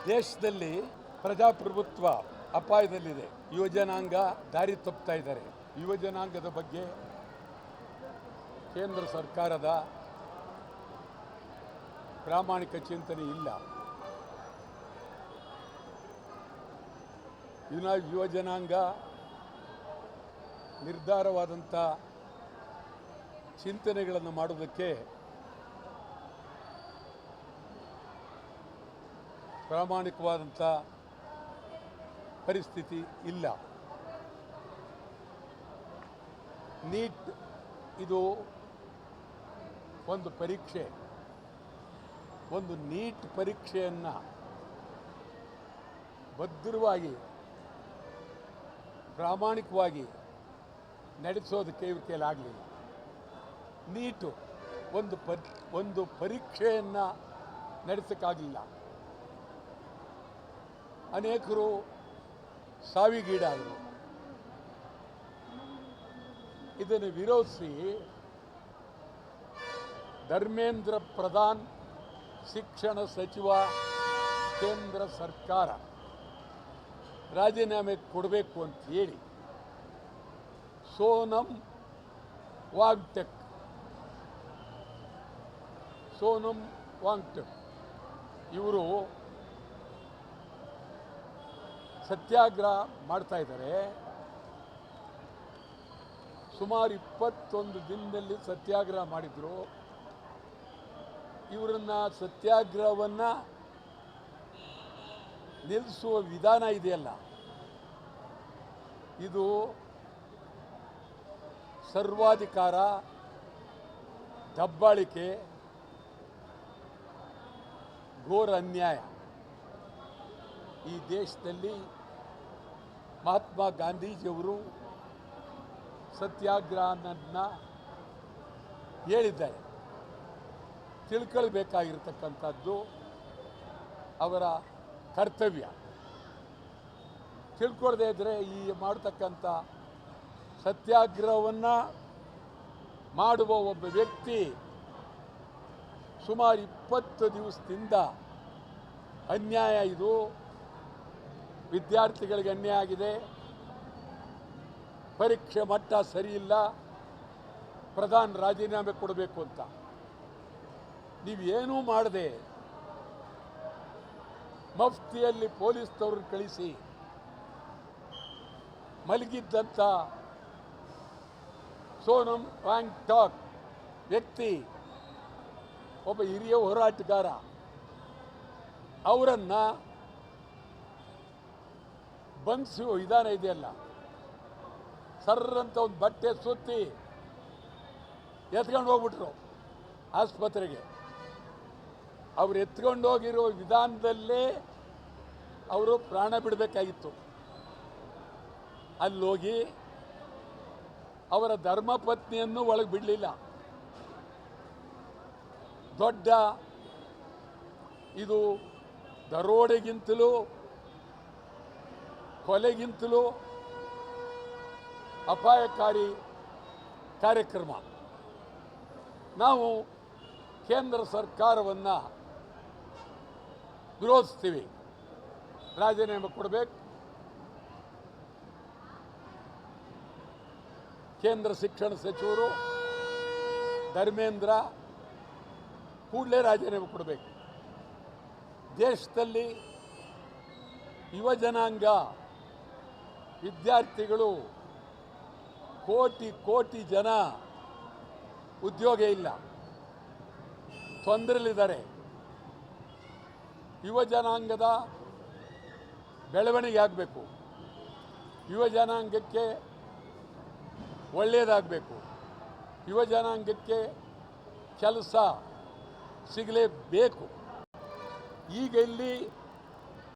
ದೇಶದಲ್ಲಿ ಪ್ರಜಾಪ್ರಭುತ್ವ ಅಪಾಯದಲ್ಲಿದೆ. ಯುವಜನಾಂಗ ದಾರಿ ತಪ್ಪುತ್ತಾ ಇದ್ದಾರೆ. ಯುವಜನಾಂಗದ ಬಗ್ಗೆ ಕೇಂದ್ರ ಸರ್ಕಾರದ ಪ್ರಾಮಾಣಿಕ ಚಿಂತನೆ ಇಲ್ಲ. ಯುವಜನಾಂಗ ನಿರ್ಧಾರವಾದಂಥ ಚಿಂತನೆಗಳನ್ನು ಮಾಡೋದಕ್ಕೆ ಪ್ರಾಮಾಣಿಕವಾದಂಥ ಪರಿಸ್ಥಿತಿ ಇಲ್ಲ. ನೀಟ್ ಇದು ಒಂದು ಪರೀಕ್ಷೆ. ಒಂದು ನೀಟ್ ಪರೀಕ್ಷೆಯನ್ನು ಭದ್ರವಾಗಿ ಪ್ರಾಮಾಣಿಕವಾಗಿ ನಡೆಸೋದಕ್ಕೆ ಇವ್ರ ಕೈಲಾಗಲಿಲ್ಲ. ನೀಟು ಒಂದು ಪರೀಕ್ಷೆಯನ್ನು ನಡೆಸೋಕ್ಕಾಗಲಿಲ್ಲ. ಅನೇಕರು ಸಾವಿಗೀಡಾದರು. ಇದನ್ನು ವಿರೋಧಿಸಿ ಧರ್ಮೇಂದ್ರ ಪ್ರಧಾನ್ ಶಿಕ್ಷಣ ಸಚಿವ ಕೇಂದ್ರ ಸರ್ಕಾರ ರಾಜೀನಾಮೆ ಕೊಡಬೇಕು ಅಂತ ಹೇಳಿ ಸೋನಂ ವಾಂಗ್ಟೆಕ್ ಇವರು ಸತ್ಯಾಗ್ರಹ ಮಾಡ್ತಾ ಇದ್ದಾರೆ. ಸುಮಾರು 21 ದಿನದಲ್ಲಿ ಸತ್ಯಾಗ್ರಹ ಮಾಡಿದ್ರು. ಇವರನ್ನ ಸತ್ಯಾಗ್ರಹವನ್ನು ನಿಲ್ಲಿಸುವ ವಿಧಾನ ಇದೆಯಲ್ಲ, ಇದು ಸರ್ವಾಧಿಕಾರ, ದಬ್ಬಾಳಿಕೆ, ಘೋರ ಅನ್ಯಾಯ. ಈ ದೇಶದಲ್ಲಿ ಮಹಾತ್ಮ ಗಾಂಧೀಜಿಯವರು ಸತ್ಯಾಗ್ರಹವನ್ನು ಹೇಳಿದ್ದಾರೆ. ತಿಳ್ಕೊಳ್ಬೇಕಾಗಿರ್ತಕ್ಕಂಥದ್ದು ಅವರ ಕರ್ತವ್ಯ. ತಿಳ್ಕೊಳ್ದೇ ಇದ್ದರೆ ಈ ಮಾಡ್ತಕ್ಕಂಥ ಸತ್ಯಾಗ್ರಹವನ್ನು ಮಾಡುವ ಒಬ್ಬ ವ್ಯಕ್ತಿ ಸುಮಾರು 20 ದಿವಸದಿಂದ ಅನ್ಯಾಯ, ಇದು ವಿದ್ಯಾರ್ಥಿಗಳಿಗೆ ಅನ್ಯಾಯ ಆಗಿದೆ, ಪರೀಕ್ಷೆ ಮಟ್ಟ ಸರಿಯಿಲ್ಲ, ಪ್ರಧಾನ್ ರಾಜೀನಾಮೆ ಕೊಡಬೇಕು ಅಂತ ನೀವೇನೂ ಮಾಡದೆ ಮಫ್ತಿಯಲ್ಲಿ ಪೊಲೀಸ್ನವ್ರನ್ನ ಕಳಿಸಿ ಮಲಗಿದ್ದಂಥ ಸೋನಂ ವಾಂಗ್ಟಾಕ್ ವ್ಯಕ್ತಿ ಒಬ್ಬ ಹಿರಿಯ ಹೋರಾಟಗಾರ, ಅವರನ್ನು ಬಂಧಿಸುವ ವಿಧಾನ ಇದೆಯಲ್ಲ, ಸರ್ರಂತ ಒಂದು ಬಟ್ಟೆ ಸುತ್ತಿ ಎತ್ಕೊಂಡು ಹೋಗ್ಬಿಟ್ರು ಆಸ್ಪತ್ರೆಗೆ. ಅವರು ಎತ್ಕೊಂಡು ಹೋಗಿರೋ ವಿಧಾನದಲ್ಲೇ ಅವರು ಪ್ರಾಣ ಬಿಡಬೇಕಾಗಿತ್ತು. ಅಲ್ಲೋಗಿ ಅವರ ಧರ್ಮಪತ್ನಿಯನ್ನು ಒಳಗೆ ಬಿಡಲಿಲ್ಲ. ದೊಡ್ಡ ಇದು ದರೋಡೆಗಿಂತಲೂ ಕೊಲೆಗಿಂತಲೂ ಅಪಾಯಕಾರಿ ಕಾರ್ಯಕ್ರಮ. ನಾವು ಕೇಂದ್ರ ಸರ್ಕಾರವನ್ನು ವಿರೋಧಿಸ್ತೀವಿ. ರಾಜೀನಾಮೆ ಕೊಡಬೇಕು. ಕೇಂದ್ರ ಶಿಕ್ಷಣ ಸಚಿವರು ಧರ್ಮೇಂದ್ರ ಕೂಡಲೇ ರಾಜೀನಾಮೆ ಕೊಡಬೇಕು. ದೇಶದಲ್ಲಿ ಯುವಜನಾಂಗ ವಿದ್ಯಾರ್ಥಿಗಳು ಕೋಟಿ ಜನ ಉದ್ಯೋಗ ಇಲ್ಲ, ತೊಂದರೆಯಲ್ಲಿದ್ದಾರೆ. ಯುವಜನಾಂಗದ ಬೆಳವಣಿಗೆ ಆಗಬೇಕು, ಯುವಜನಾಂಗಕ್ಕೆ ಒಳ್ಳೆಯದಾಗಬೇಕು, ಯುವಜನಾಂಗಕ್ಕೆ ಕೆಲಸ ಸಿಗಲೇಬೇಕು. ಈಗ ಇಲ್ಲಿ